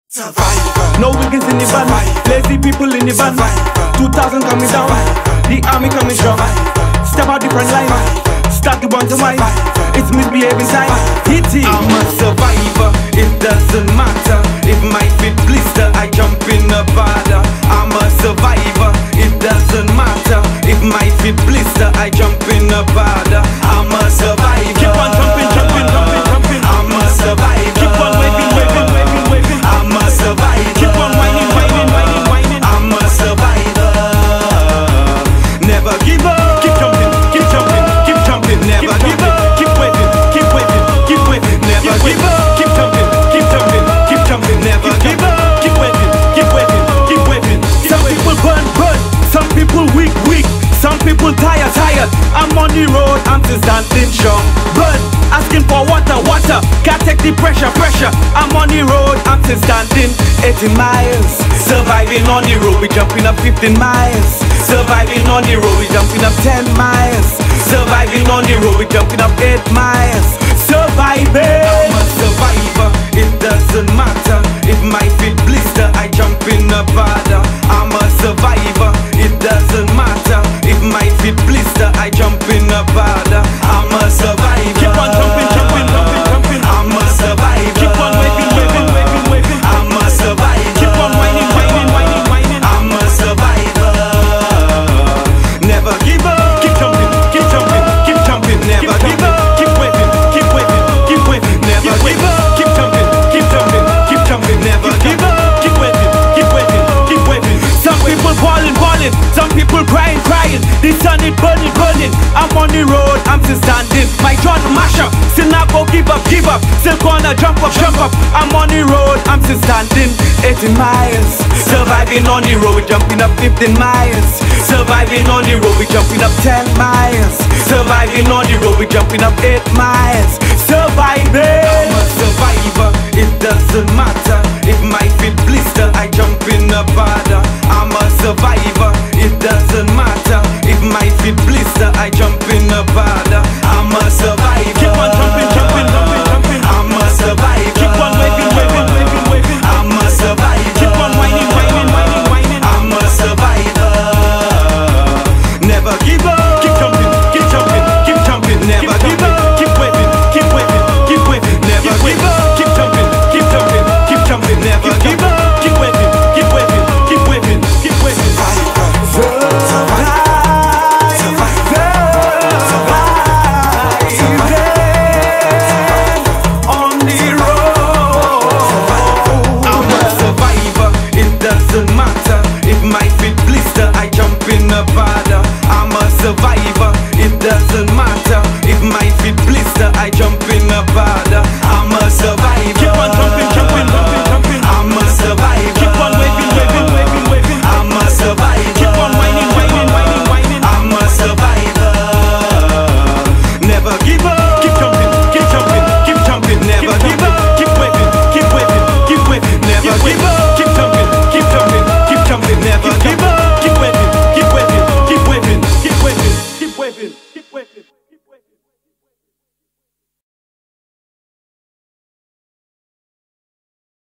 Survivor. No weekends in the van, lazy people in the van. 2000 coming down, the army coming strong. Step out different line, start to burn to wine. It's misbehaving time, hit it. I'm a survivor, it doesn't matter. If my feet blister, I jump in the border. I'm a survivor, it doesn't matter. If my feet blister, I jump in the border. I'm a survivor. Keep on jumping, jumping, jumping, jumping. I'm a survivor. Keep on waving, waving, waving, waving. I'm a survivor. Keep on whining, whining, whining, whining. I'm a survivor. Never give up. Keep jumping, keep jumping, keep jumping. Never give up. Keep waving, keep waving, keep waving. Never Keep give waving. up. Keep jumping, keep jumping, keep jumping. Never Keep give jumping, up. keep waving, keep waving, keep waving. Some people burn, burn. Some people weak, weak. Some people tired, tired. I'm on the road, I'm still standing strong. Burn, asking for water, water. Can't take the pressure, pressure. I'm on the road, I'm still standing 18 miles. Surviving on the road, we jumping up 15 miles. Surviving on the road, we jumping up 10 miles. Surviving on the road, we jumping up 8 miles. Surviving. I'm a survivor, it doesn't matter. If my feet blister, I jump in the border. I'm a survivor, it doesn't matter. If my feet blister, I jump in the border. I'm a survivor. Keep on jumping, jumping, jumping, jumping. I'm a survivor. Keep on waving, waving, waving, waving. I'm a survivor. Keep on whining, whining, whining, whining. I'm a survivor. Never give up. Keep jumping, keep jumping, keep jumping. Never Keep give up. Keep waving, keep waving, keep waving. Never Keep give waving, up. keep jumping, keep jumping, keep jumping. Never Keep give up. Keep waving, keep waving, keep waving. Some people balling, balling. Some people crying, crying. The sun is burning, burning. I'm on the road, I'm still standing. My John mash up, still not go give up, give up. Still gonna jump up, jump up. I'm on the road, I'm still standing 18 miles. Surviving on the road, we jumping up 15 miles. Surviving on the road, we jumping up 10 miles. Surviving on the road, we jumping up 8 miles. Surviving. I'm a survivor, it doesn't matter. If my feet blister, I jump in the border. I'm a survivor, it doesn't matter. If my feet blister, I jump in the border. I'm a survivor. Keep on jumping, jumping, jumping, jumping. I'm a survivor. Keep on waving, waving, waving, waving. I'm a survivor. Keep on whining, whining, whining, whining. I'm a survivor. Never give up. Keep jumping, keep jumping, keep jumping. Never keep give up. Keep waving, keep waving, keep waving. Never keep give waving, up. keep jumping, keep jumping, keep jumping. Never keep give up. Keep waving, keep waving, keep waving, keep waving. On the road. I'm a survivor, it doesn't matter. If my feet blister, I jump in the border. I'm a survivor, it doesn't matter. If my feet blister, I jump in the border.